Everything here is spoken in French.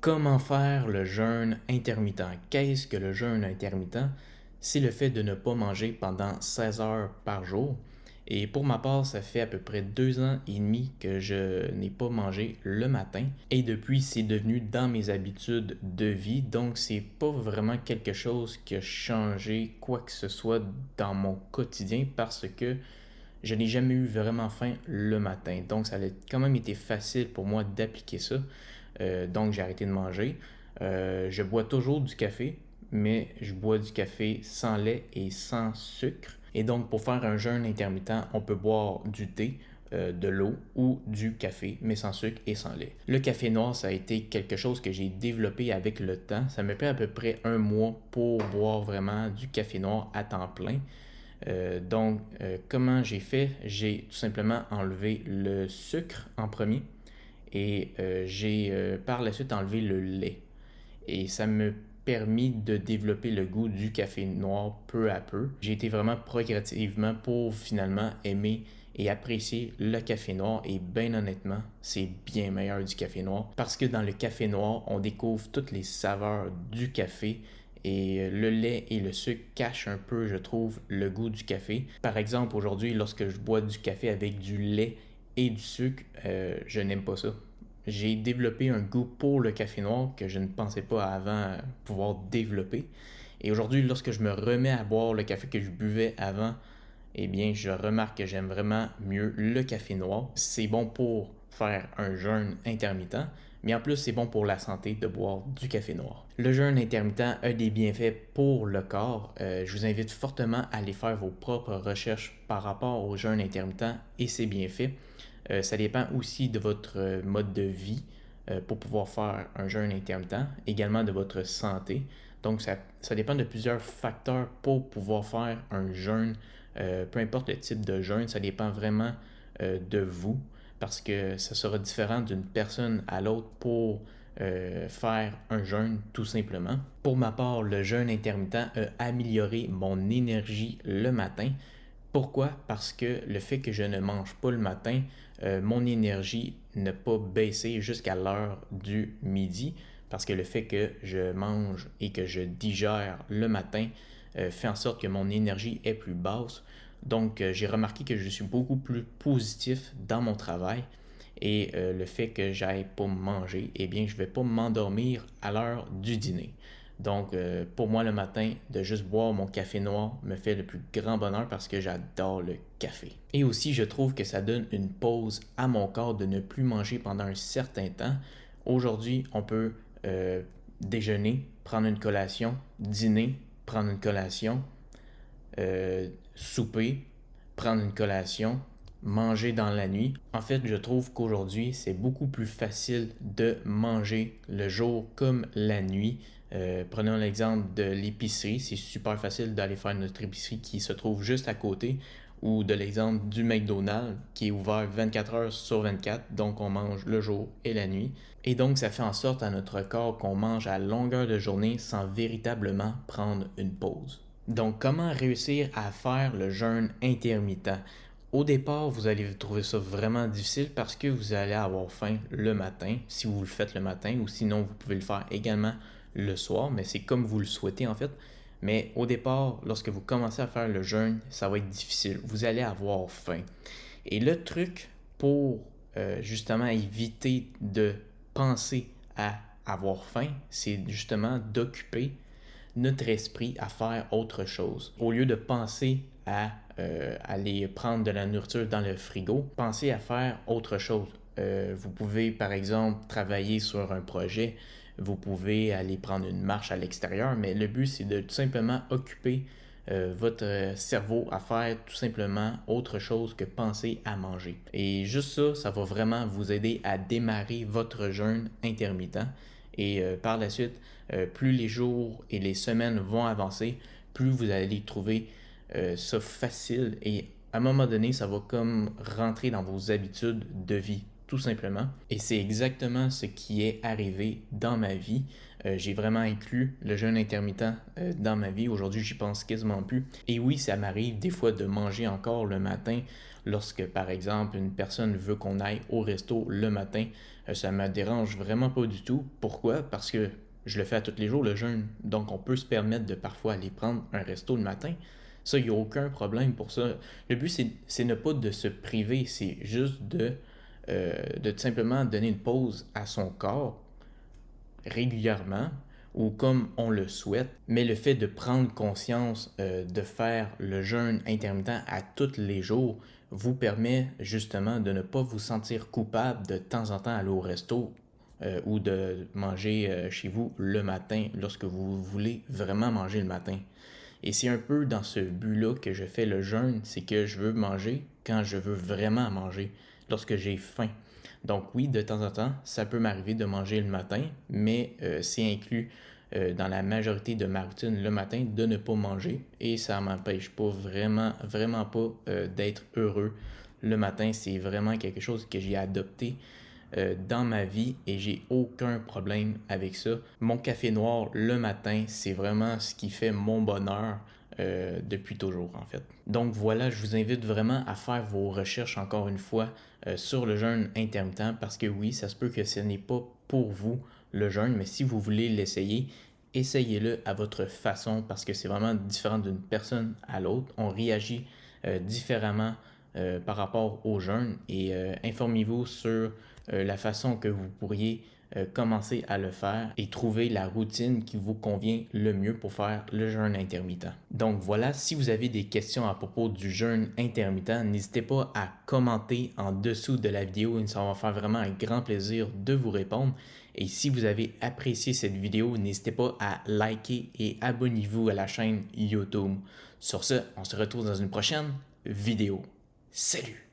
Comment faire le jeûne intermittent? Qu'est-ce que le jeûne intermittent? C'est le fait de ne pas manger pendant 16 heures par jour. Et pour ma part, ça fait à peu près 2 ans et demi que je n'ai pas mangé le matin. Et depuis, c'est devenu dans mes habitudes de vie. Donc, c'est pas vraiment quelque chose qui a changé quoi que ce soit dans mon quotidien parce que je n'ai jamais eu vraiment faim le matin. Donc, ça a quand même été facile pour moi d'appliquer ça. Donc, j'ai arrêté de manger. Je bois toujours du café, mais je bois du café sans lait et sans sucre. Et donc, pour faire un jeûne intermittent, on peut boire du thé, de l'eau ou du café, mais sans sucre et sans lait. Le café noir, ça a été quelque chose que j'ai développé avec le temps. Ça me fait à peu près un mois pour boire vraiment du café noir à temps plein. Comment j'ai fait? J'ai tout simplement enlevé le sucre en premier et j'ai par la suite enlevé le lait. Et ça me permis de développer le goût du café noir peu à peu. J'ai été vraiment progressivement pour finalement aimer et apprécier le café noir et bien honnêtement, c'est bien meilleur du café noir parce que dans le café noir, on découvre toutes les saveurs du café et le lait et le sucre cachent un peu, je trouve, le goût du café. Par exemple, aujourd'hui, lorsque je bois du café avec du lait et du sucre, je n'aime pas ça. J'ai développé un goût pour le café noir que je ne pensais pas avant pouvoir développer. Et aujourd'hui, lorsque je me remets à boire le café que je buvais avant, eh bien, je remarque que j'aime vraiment mieux le café noir. C'est bon pour faire un jeûne intermittent, mais en plus, c'est bon pour la santé de boire du café noir. Le jeûne intermittent a des bienfaits pour le corps. Je vous invite fortement à aller faire vos propres recherches par rapport au jeûne intermittent et ses bienfaits. Ça dépend aussi de votre mode de vie pour pouvoir faire un jeûne intermittent, également de votre santé. Donc, ça dépend de plusieurs facteurs pour pouvoir faire un jeûne. Peu importe le type de jeûne, ça dépend vraiment de vous parce que ça sera différent d'une personne à l'autre pour faire un jeûne tout simplement. Pour ma part, le jeûne intermittent a amélioré mon énergie le matin. Pourquoi? Parce que le fait que je ne mange pas le matin, mon énergie n'a pas baissé jusqu'à l'heure du midi parce que le fait que je mange et que je digère le matin fait en sorte que mon énergie est plus basse. Donc, j'ai remarqué que je suis beaucoup plus positif dans mon travail et le fait que j'aille pas manger, eh bien, je vais pas m'endormir à l'heure du dîner. Donc, pour moi, le matin, de juste boire mon café noir me fait le plus grand bonheur parce que j'adore le café. Et aussi, je trouve que ça donne une pause à mon corps de ne plus manger pendant un certain temps. Aujourd'hui, on peut déjeuner, prendre une collation, dîner, prendre une collation, souper, prendre une collation, manger dans la nuit. En fait, je trouve qu'aujourd'hui, c'est beaucoup plus facile de manger le jour comme la nuit. Prenons l'exemple de l'épicerie. C'est super facile d'aller faire notre épicerie qui se trouve juste à côté ou de l'exemple du McDonald's qui est ouvert 24 heures sur 24, donc on mange le jour et la nuit. Et donc, ça fait en sorte à notre corps qu'on mange à longueur de journée sans véritablement prendre une pause. Donc, comment réussir à faire le jeûne intermittent? Au départ, vous allez trouver ça vraiment difficile parce que vous allez avoir faim le matin, si vous le faites le matin, ou sinon vous pouvez le faire également le soir, mais c'est comme vous le souhaitez en fait. Mais au départ, lorsque vous commencez à faire le jeûne, ça va être difficile. Vous allez avoir faim. Et le truc pour justement éviter de penser à avoir faim, c'est justement d'occuper notre esprit à faire autre chose. Au lieu de penser à aller prendre de la nourriture dans le frigo, pensez à faire autre chose. Vous pouvez, par exemple, travailler sur un projet, vous pouvez aller prendre une marche à l'extérieur, mais le but, c'est de tout simplement occuper votre cerveau à faire tout simplement autre chose que penser à manger. Et juste ça, ça va vraiment vous aider à démarrer votre jeûne intermittent. Et par la suite, plus les jours et les semaines vont avancer, plus vous allez trouver ça facile et à un moment donné, ça va comme rentrer dans vos habitudes de vie, tout simplement. Et c'est exactement ce qui est arrivé dans ma vie. J'ai vraiment inclus le jeûne intermittent dans ma vie. Aujourd'hui, j'y pense quasiment plus. Et oui, ça m'arrive des fois de manger encore le matin Lorsque, par exemple, une personne veut qu'on aille au resto le matin, ça me dérange vraiment pas du tout. Pourquoi? Parce que je le fais à tous les jours, le jeûne. Donc, on peut se permettre de parfois aller prendre un resto le matin. Ça, il n'y a aucun problème pour ça. Le but, c'est ne pas de se priver, c'est juste de tout simplement donner une pause à son corps régulièrement ou comme on le souhaite, mais le fait de prendre conscience de faire le jeûne intermittent à tous les jours vous permet justement de ne pas vous sentir coupable de temps en temps aller au resto ou de manger chez vous le matin lorsque vous voulez vraiment manger le matin. Et c'est un peu dans ce but-là que je fais le jeûne, c'est que je veux manger quand je veux vraiment manger, lorsque j'ai faim. Donc oui, de temps en temps, ça peut m'arriver de manger le matin, mais c'est inclus dans la majorité de ma routine le matin de ne pas manger et ça m'empêche pas vraiment pas d'être heureux. Le matin, c'est vraiment quelque chose que j'ai adopté dans ma vie et j'ai aucun problème avec ça. Mon café noir le matin, c'est vraiment ce qui fait mon bonheur depuis toujours en fait. Donc voilà, je vous invite vraiment à faire vos recherches encore une fois sur le jeûne intermittent parce que oui, ça se peut que ce n'est pas pour vous le jeûne, mais si vous voulez l'essayer, essayez-le à votre façon parce que c'est vraiment différent d'une personne à l'autre. On réagit différemment par rapport au jeûne et informez-vous sur la façon que vous pourriez commencer à le faire et trouver la routine qui vous convient le mieux pour faire le jeûne intermittent. Donc voilà, si vous avez des questions à propos du jeûne intermittent, n'hésitez pas à commenter en dessous de la vidéo et ça va faire vraiment un grand plaisir de vous répondre. Et si vous avez apprécié cette vidéo, n'hésitez pas à liker et abonnez-vous à la chaîne YouTube. Sur ce, on se retrouve dans une prochaine vidéo. Salut!